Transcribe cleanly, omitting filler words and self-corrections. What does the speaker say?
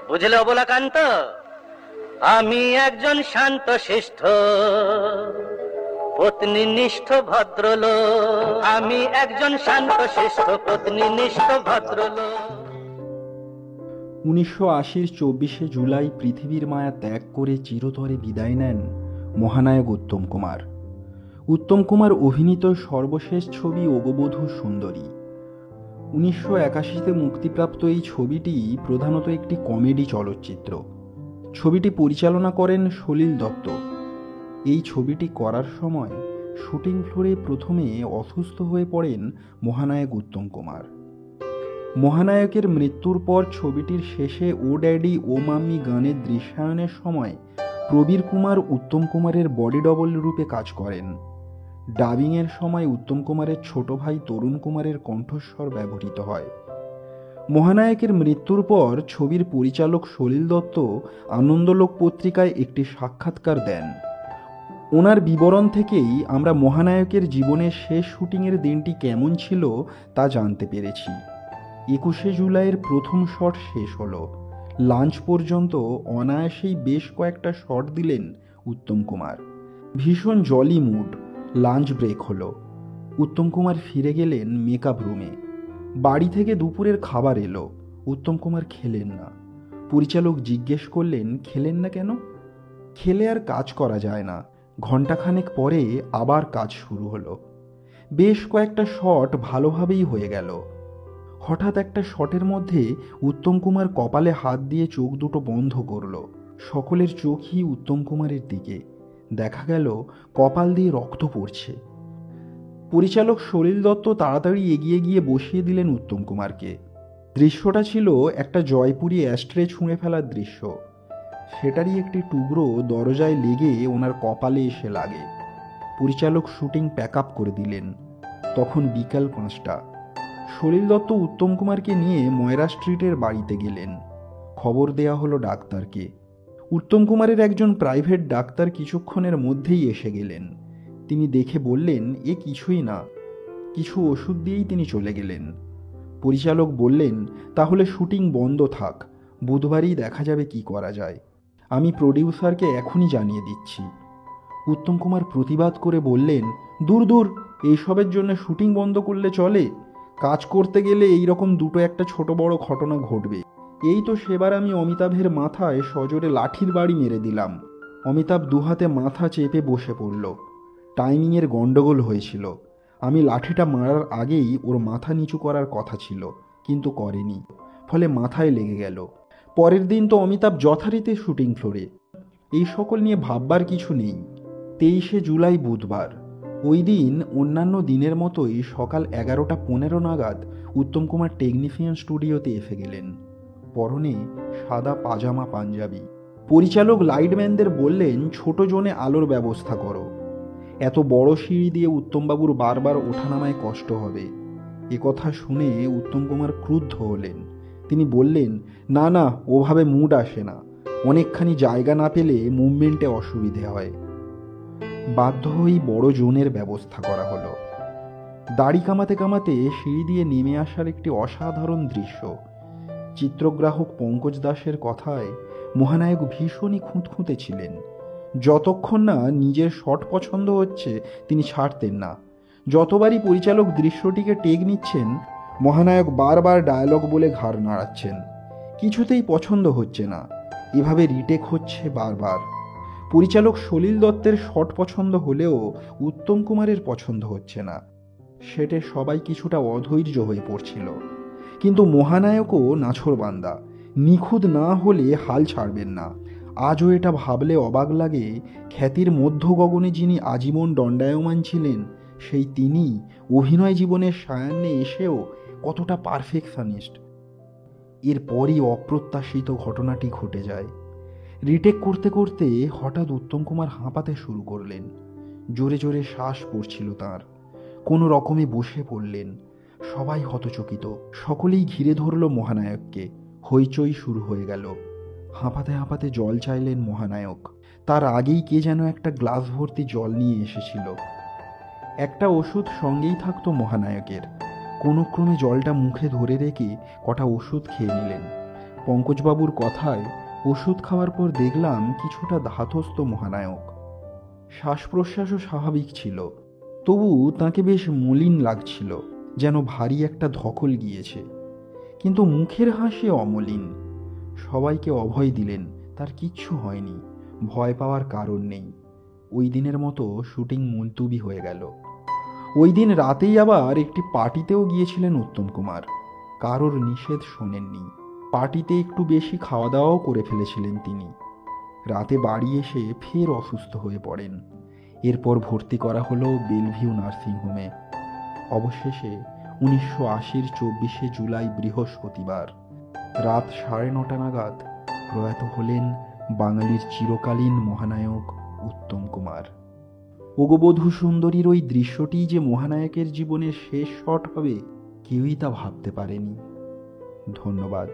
বুঝলে অবলাকান্ত, আমি একজন শান্ত শিষ্ট পত্নীনিষ্ঠ ভদ্রলোক। আমি একজন শান্ত শিষ্ট পত্নীনিষ্ঠ ভদ্রলোক। 1980-র 24শে জুলাই পৃথিবীর মায়া ত্যাগ করে চিরতরে বিদায় নেন মহানায়ক উত্তম কুমার। উত্তম কুমার অভিনীত সর্বশেষ ছবি অগবধূ সুন্দরী। 1981-তে মুক্তিপ্রাপ্ত এই ছবিটি প্রধানত একটি কমেডি চলচ্চিত্র। ছবিটি পরিচালনা করেন সলিল দত্ত। এই ছবিটি করার সময় শুটিং ফ্লোরে প্রথমে অসুস্থ হয়ে পড়েন মহানায়ক উত্তম কুমার। মহানায়কের মৃত্যুর পর ছবিটির শেষে ও ড্যাডি ও মাম্মি গানের দৃশ্যায়নের সময় প্রবীর কুমার উত্তম কুমারের বডি ডবল রূপে কাজ করেন। ডাবিংয়ের সময় উত্তম কুমারের ছোট ভাই তরুণ কুমারের কণ্ঠস্বর ব্যবহৃত হয়। মহানায়কের মৃত্যুর পর ছবির পরিচালক সলিল দত্ত আনন্দলোক পত্রিকায় একটি সাক্ষাৎকার দেন। ওনার বিবরণ থেকেই আমরা মহানায়কের জীবনের শেষ শুটিংয়ের দিনটি কেমন ছিল তা জানতে পেরেছি। 21শে জুলাইয়ের প্রথম শট শেষ হলো। লাঞ্চ পর্যন্ত অনায়াসেই বেশ কয়েকটা শট দিলেন উত্তম কুমার। ভীষণ জলি মুড। লাঞ্চ ব্রেক হলো। উত্তম কুমার ফিরে গেলেন মেকআপ রুমে। বাড়ি থেকে দুপুরের খাবার এলো। উত্তম কুমার খেলেন না। পরিচালক জিজ্ঞেস করলেন, খেলেন না কেন? খেলে আর কাজ করা যায় না। ঘণ্টাখানেক পরে আবার কাজ শুরু হলো। বেশ কয়েকটা শট ভালোভাবেই হয়ে গেল। হঠাৎ একটা শটের মধ্যে উত্তম কুমার কপালে হাত দিয়ে চোখ দুটো বন্ধ করল। সকলের চোখই উত্তম কুমারের দিকে। দেখা গেল কপাল দিয়ে রক্ত পড়ছে। পরিচালক সলিল দত্ত তাড়াতাড়ি এগিয়ে গিয়ে বসিয়ে দিলেন উত্তম কুমারকে। দৃশ্যটা ছিল একটা জয়পুরি অ্যাস্ট্রে ছুঁড়ে ফেলার দৃশ্য। সেটারই একটি টুকরো দরজায় লেগে ওনার কপালে এসে লাগে। পরিচালক শুটিং প্যাক আপ করে দিলেন। তখন বিকাল 5টা। সলিল দত্ত উত্তম কুমারকে নিয়ে ময়রা স্ট্রিটের বাড়িতে গেলেন। খবর দেয়া হলো ডাক্তারকে। উত্তম কুমারের একজন প্রাইভেট ডাক্তার কিছুক্ষণের মধ্যেই এসে গেলেন। তিনি দেখে বললেন, এ কিছুই না। কিছু ওষুধ দিয়েই তিনি চলে গেলেন। পরিচালক বললেন, তাহলে শুটিং বন্ধ থাক, বুধবারই দেখা যাবে কি করা যায়। আমি প্রডিউসারকে এখনই জানিয়ে দিচ্ছি। উত্তম কুমার প্রতিবাদ করে বললেন, দূর দূর, এইসবের জন্য শুটিং বন্ধ করলে চলে? কাজ করতে গেলে এই রকম দুটো একটা ছোট বড় ঘটনা ঘটবে। এই তো সেবার আমি অমিতাভের মাথায় সজোরে লাঠির বাড়ি মেরে দিলাম। অমিতাভ দুহাতে মাথা চেপে বসে পড়ল। টাইমিংয়ের গন্ডগোল হয়েছিল। আমি লাঠিটা মারার আগেই ওর মাথা নিচু করার কথা ছিল, কিন্তু করেনি, ফলে মাথায় লেগে গেল। পরের দিন তো অমিতাভ যথারীতি শুটিং ফ্লোরে। এই সকল নিয়ে ভাববার কিছু নেই। 23শে জুলাই বুধবার। ওই দিন অন্যান্য দিনের মতোই সকাল 11:15 নাগাদ উত্তম কুমার টেকনিশিয়ান স্টুডিওতে এসে গেলেন। পরনে সাদা পাজামা পাঞ্জাবি। পরিচালক লাইটম্যানদের বললেন, ছোট জোনে আলোর ব্যবস্থা করো। এত বড় সিঁড়ি দিয়ে উত্তমবাবুর বারবার ওঠানামায় কষ্ট হবে। এ কথা শুনে উত্তম কুমার ক্রুদ্ধ হলেন। তিনি বললেন, না না, ওভাবে মুড আসে না। অনেকখানি জায়গা না পেলে মুভমেন্টে অসুবিধে হয়। বাধ্য হয়েই বড় জোনের ব্যবস্থা করা হলো। দাড়ি কামাতে কামাতে সিঁড়ি দিয়ে নেমে আসার একটি অসাধারণ দৃশ্য। চিত্রগ্রাহক পঙ্কজ দাসের কথায় মহানায়ক ভীষণই খুঁতখুঁতে ছিলেন। যতক্ষণ না নিজের শট পছন্দ হচ্ছে তিনি ছাড়তেন না। যতবারই পরিচালক দৃশ্যটিকে টেক নিচ্ছেন, মহানায়ক বারবার ডায়ালগ বলে ঘাড় নাড়াচ্ছেন। কিছুতেই পছন্দ হচ্ছে না। এভাবে রিটেক হচ্ছে বারবার। পরিচালক সলিল দত্তের শট পছন্দ হলেও উত্তম কুমারের পছন্দ হচ্ছে না। সেটে সবাই কিছুটা অধৈর্য হয়ে পড়ছিল। কিন্তু মহানায়কও নাছোড়বান্দা। নিখুঁত না হলে হাল ছাড়বেন না। আজও এটা ভাবলে অবাক লাগে, খ্যাতির মধ্য গগনে যিনি আজীবন দণ্ডায়মান ছিলেন, সেই তিনি অভিনয় জীবনের সায়ান্নে এসেও কতটা পারফেকশনিস্ট। এরপরই অপ্রত্যাশিত ঘটনাটি ঘটে যায়। রিটেক করতে করতে হঠাৎ উত্তম কুমার হাঁপাতে শুরু করলেন। জোরে জোরে শ্বাস পড়ছিল তাঁর। কোনো রকমে বসে পড়লেন। সবাই হতচকিত। সকলেই ঘিরে ধরল মহানায়ককে। হইচই শুরু হয়ে গেল। হাঁপাতে হাঁপাতে জল চাইলেন মহানায়ক। তার আগেই কে যেন একটা গ্লাস ভর্তি জল নিয়ে এসেছিল। একটা ওষুধ সঙ্গেই থাকতো মহানায়কের। কোনো ক্রমে জলটা মুখে ধরে রেখে কটা ওষুধ খেয়ে নিলেন। পঙ্কজবাবুর কথায় ওষুধ খাওয়ার পর দেখলাম কিছুটা ধাতস্থ মহানায়ক। শ্বাস প্রশ্বাসও স্বাভাবিক ছিল, তবু তাকে বেশ মলিন লাগছিল, যেন ভারী একটা ধকল গিয়েছে। কিন্তু মুখের হাসি অমলিন। সবাইকে অভয় দিলেন, তার কিচ্ছু হয়নি, ভয় পাওয়ার কারণ নেই। ওই দিনের মতো শুটিং মুলতুবি হয়ে গেল। ওই দিন রাতেই আবার একটি পার্টিতেও গিয়েছিলেন উত্তম কুমার। কারোর নিষেধ শোনেননি। পার্টিতে একটু বেশি খাওয়া দাওয়াও করে ফেলেছিলেন তিনি। রাতে বাড়ি এসে ফের অসুস্থ হয়ে পড়েন। এরপর ভর্তি করা হলো বেলভিউ নার্সিংহোমে। অবশেষে 1980-র 24শে জুলাই বৃহস্পতিবার রাত 9:30 নাগাদ প্রয়াত হলেন বাঙালির চিরকালীন মহানায়ক উত্তম কুমার। ওগবধূ সুন্দরীর ওই দৃশ্যটি যে মহানায়কের জীবনের শেষ শট হবে, কেউই তা ভাবতে পারেনি। ধন্যবাদ।